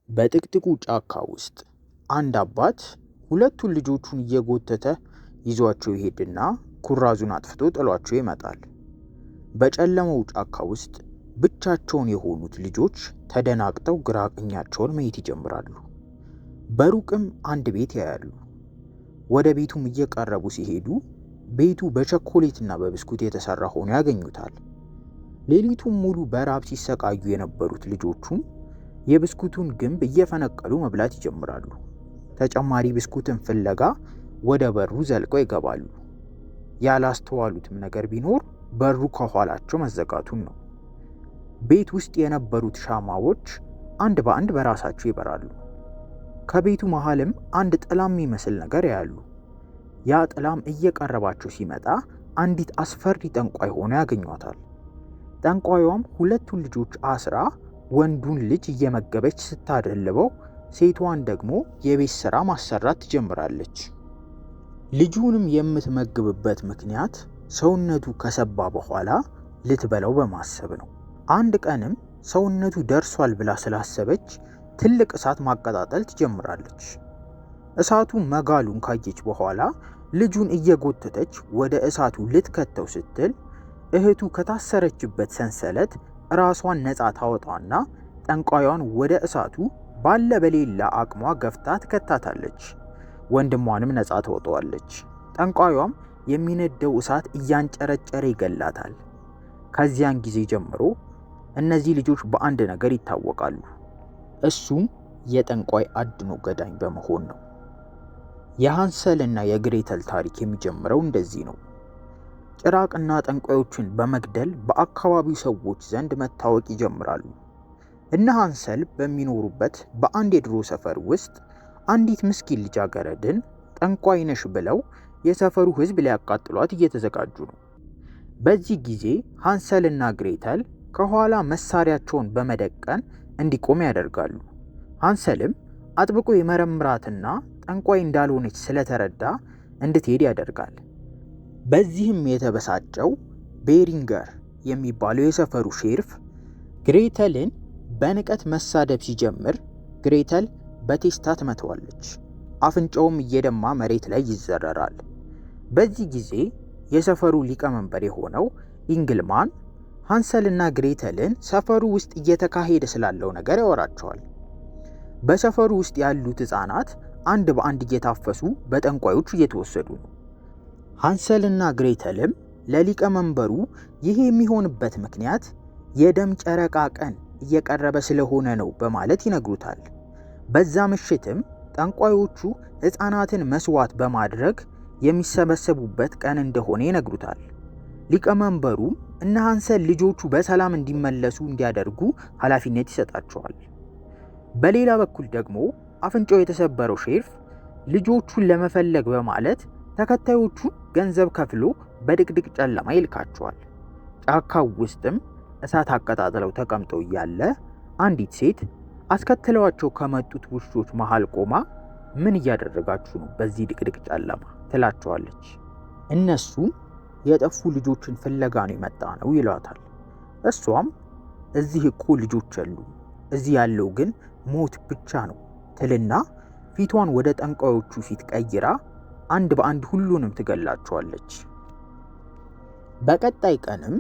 በጥቅጥቁ ጫካ ውስጥ አንድ አባት ሁለቱን ልጆቹን እየጎተተ ይዟቸው ይሄድና ኩራዙን አጥፍቶ ጥሏቸው ይመጣል። በጨለመው ጫካ ውስጥ ብቻቸውን የሆኑት ልጆች ተደናግጠው ግራ ቀኛቸውን ማየት ይጀምራሉ። በሩቅም አንድ ቤት ያያሉ። ወደ ቤቱም እየቀረቡ ሲሄዱ ቤቱ በቸኮሌትና በብስኩት የተሰራ ሆኖ ያገኙታል። ሌሊቱን ሙሉ በራብ ሲሰቃዩ የነበሩት ልጆቹም የብስኩቱን ግንብ እየፈነቀሉ መብላት ይጀምራሉ። ተጨማሪ ብስኩትን ፍለጋ ወደ በሩ ዘልቀው ይገባሉ። ያላስተዋሉትም ነገር ቢኖር በሩ ከኋላቸው መዘጋቱን ነው። ቤት ውስጥ የነበሩት ሻማዎች አንድ በአንድ በራሳቸው ይበራሉ። ከቤቱ መሃልም አንድ ጥላም የሚመስል ነገር ያያሉ። ያ ጥላም እየቀረባቸው ሲመጣ አንዲት አስፈሪ ጠንቋይ ሆና ያገኟታል። ጠንቋዩም ሁለቱን ልጆች አስራ ወንዱን ልጅ እየመገበች ስታደልበው ሴቷን ደግሞ የቤት ስራ ማሰራት ትጀምራለች። ልጁንም የምትመግብበት ምክንያት ሰውነቱ ከሰባ በኋላ ልትበላው በማሰብ ነው። አንድ ቀንም ሰውነቱ ደርሷል ብላ ስላሰበች ትልቅ እሳት ማቀጣጠል ትጀምራለች። እሳቱ መጋሉን ካየች በኋላ ልጁን እየጎተተች ወደ እሳቱ ልትከተው ስትል እህቱ ከታሰረችበት ሰንሰለት ራሷን ነፃ ታወጣና ጠንቋዩን ወደ እሳቱ ባለ በሌላ አቅሟ ገፍታ ትከታታለች። ወንድሟንም ነፃ ታወጣዋለች። ጠንቋዩም የሚነደው እሳት እያንጨረጨረ ይገላታል። ከዚያን ጊዜ ጀምሮ እነዚህ ልጆች በአንድ ነገር ይታወቃሉ። እሱም የጠንቋይ አድኖ ገዳኝ በመሆን ነው። የሃንሰልና የግሬተል ታሪክ የሚጀምረው እንደዚህ ነው። ጭራቅና ጠንቋዮችን በመግደል በአካባቢው ሰዎች ዘንድ መታወቅ ይጀምራሉ። እነ ሃንሰል በሚኖሩበት በአንድ የድሮ ሰፈር ውስጥ አንዲት ምስኪን ልጃገረድን ጠንቋይ ነሽ ብለው የሰፈሩ ሕዝብ ሊያቃጥሏት እየተዘጋጁ ነው። በዚህ ጊዜ ሃንሰልና ግሬተል ከኋላ መሳሪያቸውን በመደቀን እንዲቆም ያደርጋሉ። ሃንሰልም አጥብቆ የመረምራትና ጠንቋይ እንዳልሆነች ስለተረዳ እንድትሄድ ያደርጋል። በዚህም የተበሳጨው ቤሪንገር የሚባለው የሰፈሩ ሼርፍ ግሬተልን በንቀት መሳደብ ሲጀምር ግሬተል በቴስታ ትመተዋለች። አፍንጫውም እየደማ መሬት ላይ ይዘረራል። በዚህ ጊዜ የሰፈሩ ሊቀመንበር የሆነው ኢንግልማን ሃንሰልና ግሬተልን ሰፈሩ ውስጥ እየተካሄደ ስላለው ነገር ያወራቸዋል። በሰፈሩ ውስጥ ያሉት ሕፃናት አንድ በአንድ እየታፈሱ በጠንቋዮቹ እየተወሰዱ ነው። ሃንሰልና ግሬተልም ለሊቀመንበሩ ይሄ የሚሆንበት ምክንያት የደም ጨረቃ ቀን እየቀረበ ስለሆነ ነው በማለት ይነግሩታል። በዛ ምሽትም ጠንቋዮቹ ሕፃናትን መስዋዕት በማድረግ የሚሰበሰቡበት ቀን እንደሆነ ይነግሩታል። ሊቀመንበሩም እነ ሃንሰል ልጆቹ በሰላም እንዲመለሱ እንዲያደርጉ ኃላፊነት ይሰጣቸዋል። በሌላ በኩል ደግሞ አፍንጫው የተሰበረው ሼርፍ ልጆቹን ለመፈለግ በማለት ተከታዮቹን ገንዘብ ከፍሎ በድቅድቅ ጨለማ ይልካቸዋል። ጫካው ውስጥም እሳት አቀጣጥለው ተቀምጠው እያለ አንዲት ሴት አስከትለዋቸው ከመጡት ውሾች መሃል ቆማ ምን እያደረጋችሁ ነው በዚህ ድቅድቅ ጨለማ ትላቸዋለች። እነሱም የጠፉ ልጆችን ፍለጋ ነው የመጣ ነው ይሏታል። እሷም እዚህ እኮ ልጆች አሉ፣ እዚህ ያለው ግን ሞት ብቻ ነው ትልና ፊቷን ወደ ጠንቋዮቹ ፊት ቀይራ አንድ በአንድ ሁሉንም ትገላቸዋለች። በቀጣይ ቀንም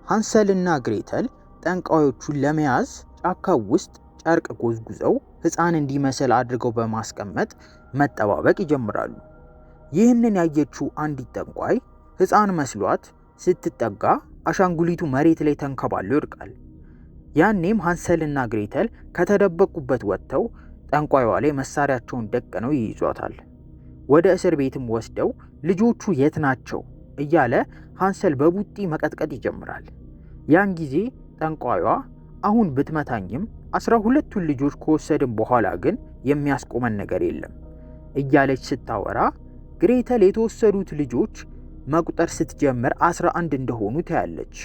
ሃንሰልና ግሬተል ጠንቋዮቹን ለመያዝ ጫካው ውስጥ ጨርቅ ጎዝጉዘው ሕፃን እንዲመስል አድርገው በማስቀመጥ መጠባበቅ ይጀምራሉ። ይህንን ያየችው አንዲት ጠንቋይ ሕፃን መስሏት ስትጠጋ አሻንጉሊቱ መሬት ላይ ተንከባሎ ይወድቃል። ያኔም ሃንሰልና ግሬተል ከተደበቁበት ወጥተው ጠንቋይዋ ላይ መሳሪያቸውን ደቅነው ይይዟታል። ወደ እስር ቤትም ወስደው ልጆቹ የት ናቸው እያለ ሃንሰል በቡጢ መቀጥቀጥ ይጀምራል። ያን ጊዜ ጠንቋይዋ አሁን ብትመታኝም 12ቱን ልጆች ከወሰድን በኋላ ግን የሚያስቆመን ነገር የለም እያለች ስታወራ ግሬተል የተወሰዱት ልጆች መቁጠር ስትጀምር 11 እንደሆኑ ታያለች።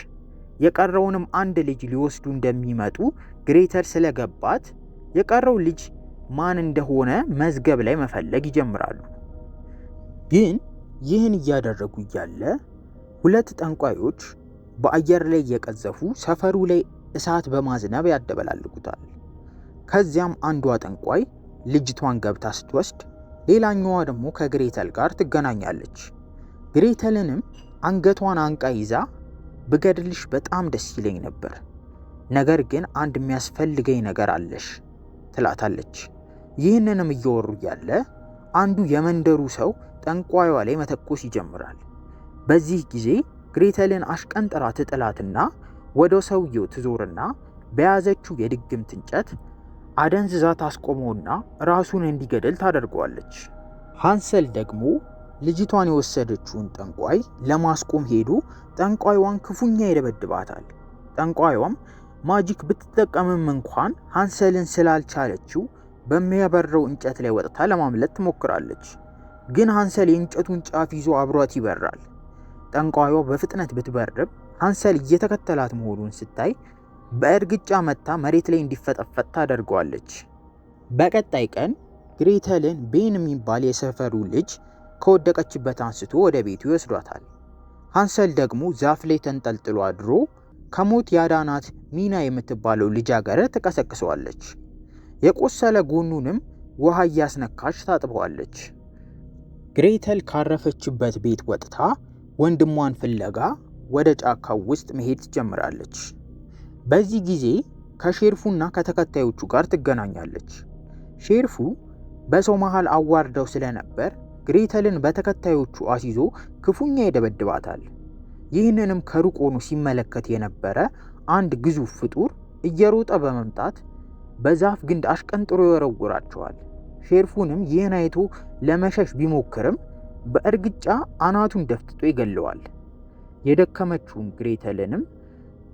የቀረውንም አንድ ልጅ ሊወስዱ እንደሚመጡ ግሬተል ስለገባት የቀረው ልጅ ማን እንደሆነ መዝገብ ላይ መፈለግ ይጀምራሉ። ግን ይህን እያደረጉ እያለ ሁለት ጠንቋዮች በአየር ላይ እየቀዘፉ ሰፈሩ ላይ እሳት በማዝነብ ያደበላልቁታል። ከዚያም አንዷ ጠንቋይ ልጅቷን ገብታ ስትወስድ፣ ሌላኛዋ ደግሞ ከግሬተል ጋር ትገናኛለች። ግሬተልንም አንገቷን አንቃ ይዛ ብገድልሽ በጣም ደስ ይለኝ ነበር፣ ነገር ግን አንድ የሚያስፈልገኝ ነገር አለሽ ትላታለች። ይህንንም እያወሩ ያለ አንዱ የመንደሩ ሰው ጠንቋይዋ ላይ መተኮስ ይጀምራል። በዚህ ጊዜ ግሬተልን አሽቀንጥራ ትጥላትና ወደ ሰውየው ትዞርና በያዘችው የድግምት እንጨት አደንዝዛ ታስቆመውና ራሱን እንዲገድል ታደርገዋለች። ሃንሰል ደግሞ ልጅቷን የወሰደችውን ጠንቋይ ለማስቆም ሄዶ ጠንቋይዋን ክፉኛ ይደበድባታል። ጠንቋይዋም ማጂክ ብትጠቀምም እንኳን ሃንሰልን ስላልቻለችው በሚያበረው እንጨት ላይ ወጥታ ለማምለጥ ትሞክራለች። ግን ሃንሰል የእንጨቱን ጫፍ ይዞ አብሯት ይበራል። ጠንቋይዋ በፍጥነት ብትበርም ሃንሰል እየተከተላት መሆኑን ስታይ በእርግጫ መታ መሬት ላይ እንዲፈጠፈጥ ታደርገዋለች። በቀጣይ ቀን ግሬተልን ቤን የሚባል የሰፈሩ ልጅ ከወደቀችበት አንስቶ ወደ ቤቱ ይወስዷታል። ሃንሰል ደግሞ ዛፍ ላይ ተንጠልጥሎ አድሮ ከሞት ያዳናት ሚና የምትባለው ልጃገረድ ትቀሰቅሰዋለች። የቆሰለ ጎኑንም ውሃ እያስነካች ታጥበዋለች። ግሬተል ካረፈችበት ቤት ወጥታ ወንድሟን ፍለጋ ወደ ጫካው ውስጥ መሄድ ትጀምራለች። በዚህ ጊዜ ከሼርፉና ከተከታዮቹ ጋር ትገናኛለች። ሼርፉ በሰው መሃል አዋርደው ስለነበር ግሬተልን በተከታዮቹ አስይዞ ክፉኛ ይደበድባታል። ይህንንም ከሩቅ ሆኖ ሲመለከት የነበረ አንድ ግዙፍ ፍጡር እየሮጠ በመምጣት በዛፍ ግንድ አሽቀንጥሮ ይወረውራቸዋል። ሼርፉንም ይህን አይቶ ለመሸሽ ቢሞክርም በእርግጫ አናቱን ደፍጥጦ ይገለዋል። የደከመችውን ግሬተልንም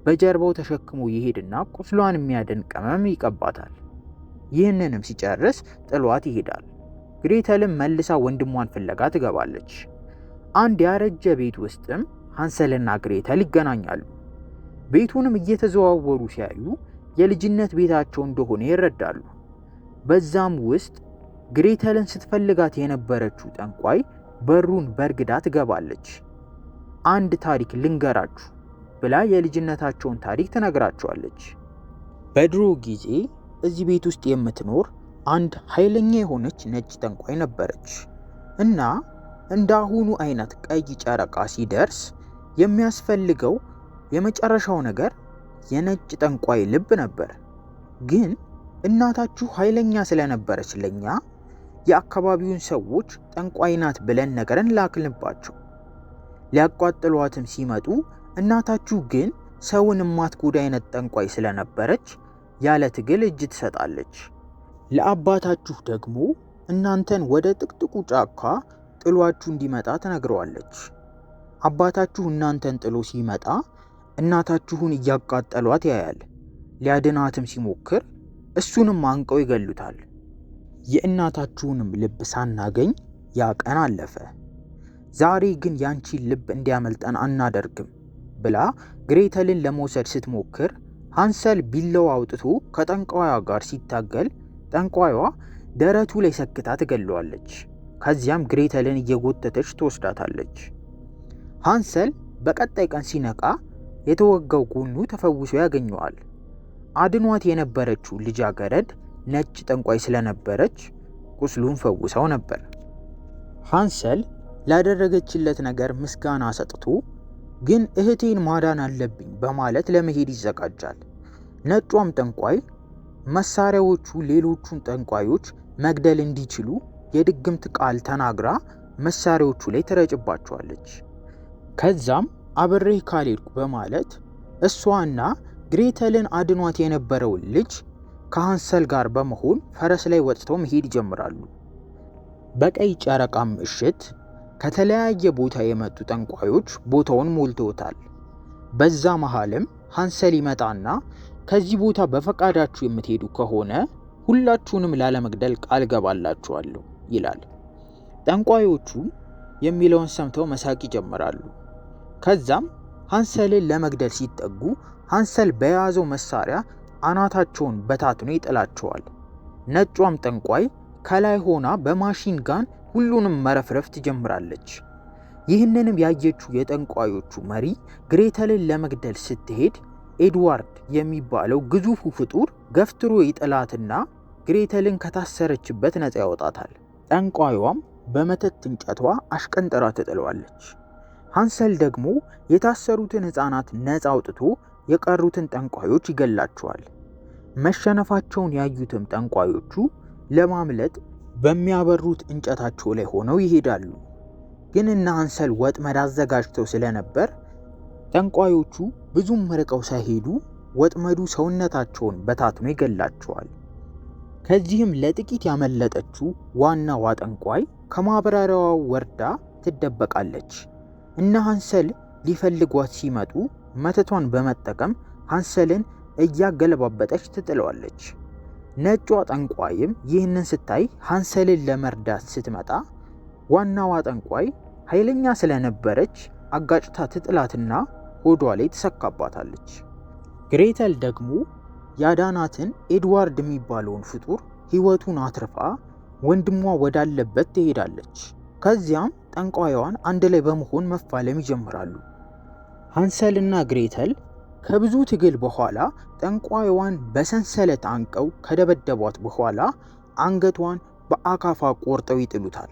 በጀርባው ተሸክሞ ይሄድና ቁስሏን የሚያድን ቅመም ይቀባታል። ይህንንም ሲጨርስ ጥሏት ይሄዳል። ግሬተልም መልሳ ወንድሟን ፍለጋ ትገባለች። አንድ ያረጀ ቤት ውስጥም ሃንሰልና ግሬተል ይገናኛሉ። ቤቱንም እየተዘዋወሩ ሲያዩ የልጅነት ቤታቸው እንደሆነ ይረዳሉ። በዛም ውስጥ ግሬተልን ስትፈልጋት የነበረችው ጠንቋይ በሩን በርግዳ ትገባለች። አንድ ታሪክ ልንገራችሁ ብላ የልጅነታቸውን ታሪክ ትነግራቸዋለች። በድሮ ጊዜ እዚህ ቤት ውስጥ የምትኖር አንድ ኃይለኛ የሆነች ነጭ ጠንቋይ ነበረች እና እንደ አሁኑ አይነት ቀይ ጨረቃ ሲደርስ የሚያስፈልገው የመጨረሻው ነገር የነጭ ጠንቋይ ልብ ነበር። ግን እናታችሁ ኃይለኛ ስለነበረች ለኛ የአካባቢውን ሰዎች ጠንቋይ ናት ብለን ነገርን ላክልባቸው። ሊያቋጥሏትም ሲመጡ እናታችሁ ግን ሰውን ማትጎዳ አይነት ጠንቋይ ስለነበረች ያለ ትግል እጅ ትሰጣለች። ለአባታችሁ ደግሞ እናንተን ወደ ጥቅጥቁ ጫካ ጥሏችሁ እንዲመጣ ትነግረዋለች። አባታችሁ እናንተን ጥሎ ሲመጣ እናታችሁን እያቃጠሏት ያያል። ሊያድናትም ሲሞክር እሱንም አንቀው ይገሉታል። የእናታችሁንም ልብ ሳናገኝ ያ ቀን አለፈ። ዛሬ ግን ያንቺን ልብ እንዲያመልጠን አናደርግም ብላ ግሬተልን ለመውሰድ ስትሞክር ሃንሰል ቢላዋ አውጥቶ ከጠንቋይዋ ጋር ሲታገል ጠንቋይዋ ደረቱ ላይ ሰክታ ትገለዋለች። ከዚያም ግሬተልን እየጎተተች ትወስዳታለች። ሃንሰል በቀጣይ ቀን ሲነቃ የተወጋው ጎኑ ተፈውሶ ያገኘዋል። አድኗት የነበረችው ልጃገረድ ነጭ ጠንቋይ ስለነበረች ቁስሉን ፈውሰው ነበር። ሃንሰል ላደረገችለት ነገር ምስጋና ሰጥቶ ግን እህቴን ማዳን አለብኝ በማለት ለመሄድ ይዘጋጃል። ነጯም ጠንቋይ መሳሪያዎቹ ሌሎቹን ጠንቋዮች መግደል እንዲችሉ የድግምት ቃል ተናግራ መሳሪያዎቹ ላይ ትረጭባቸዋለች። ከዛም አብሬህ ካልሄድኩ በማለት እሷና ግሬተልን አድኗት የነበረውን ልጅ ከሃንሰል ጋር በመሆን ፈረስ ላይ ወጥተው መሄድ ይጀምራሉ። በቀይ ጨረቃ ምሽት ከተለያየ ቦታ የመጡ ጠንቋዮች ቦታውን ሞልተውታል። በዛ መሃልም ሃንሰል ይመጣና ከዚህ ቦታ በፈቃዳችሁ የምትሄዱ ከሆነ ሁላችሁንም ላለመግደል ቃል ገባላችኋለሁ ይላል። ጠንቋዮቹ የሚለውን ሰምተው መሳቅ ይጀምራሉ። ከዛም ሃንሰልን ለመግደል ሲጠጉ ሃንሰል በያዘው መሳሪያ አናታቸውን በታትኖ ይጥላቸዋል። ነጯም ጠንቋይ ከላይ ሆና በማሽን ጋን ሁሉንም መረፍረፍ ትጀምራለች። ይህንንም ያየችው የጠንቋዮቹ መሪ ግሬተልን ለመግደል ስትሄድ ኤድዋርድ የሚባለው ግዙፉ ፍጡር ገፍትሮ ይጥላትና ግሬተልን ከታሰረችበት ነፃ ያወጣታል። ጠንቋዩዋም በመተት እንጨቷ አሽቀንጥራ ትጥለዋለች። ሃንሰል ደግሞ የታሰሩትን ሕፃናት ነፃ አውጥቶ የቀሩትን ጠንቋዮች ይገላቸዋል። መሸነፋቸውን ያዩትም ጠንቋዮቹ ለማምለጥ በሚያበሩት እንጨታቸው ላይ ሆነው ይሄዳሉ። ግን እነ ሃንሰል ወጥመድ አዘጋጅተው ስለነበር ጠንቋዮቹ ብዙም ርቀው ሳይሄዱ ወጥመዱ ሰውነታቸውን በታትኖ ይገላቸዋል። ከዚህም ለጥቂት ያመለጠችው ዋናዋ ጠንቋይ ከማብራሪያዋ ወርዳ ትደበቃለች። እነ ሃንሰል ሊፈልጓት ሲመጡ መተቷን በመጠቀም ሃንሰልን እያገለባበጠች ትጥለዋለች። ነጯ ጠንቋይም ይህንን ስታይ ሃንሰልን ለመርዳት ስትመጣ ዋናዋ ጠንቋይ ኃይለኛ ስለነበረች አጋጭታ ትጥላትና ሆዷ ላይ ትሰካባታለች። ግሬተል ደግሞ ያዳናትን ኤድዋርድ የሚባለውን ፍጡር ሕይወቱን አትርፋ ወንድሟ ወዳለበት ትሄዳለች። ከዚያም ጠንቋይዋን አንድ ላይ በመሆን መፋለም ይጀምራሉ። ሃንሰልና ግሬተል ከብዙ ትግል በኋላ ጠንቋይዋን በሰንሰለት አንቀው ከደበደቧት በኋላ አንገቷን በአካፋ ቆርጠው ይጥሉታል።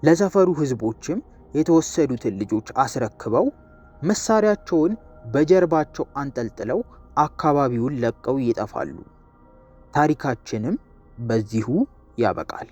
ለሰፈሩ ሕዝቦችም የተወሰዱትን ልጆች አስረክበው መሳሪያቸውን በጀርባቸው አንጠልጥለው አካባቢውን ለቀው ይጠፋሉ። ታሪካችንም በዚሁ ያበቃል።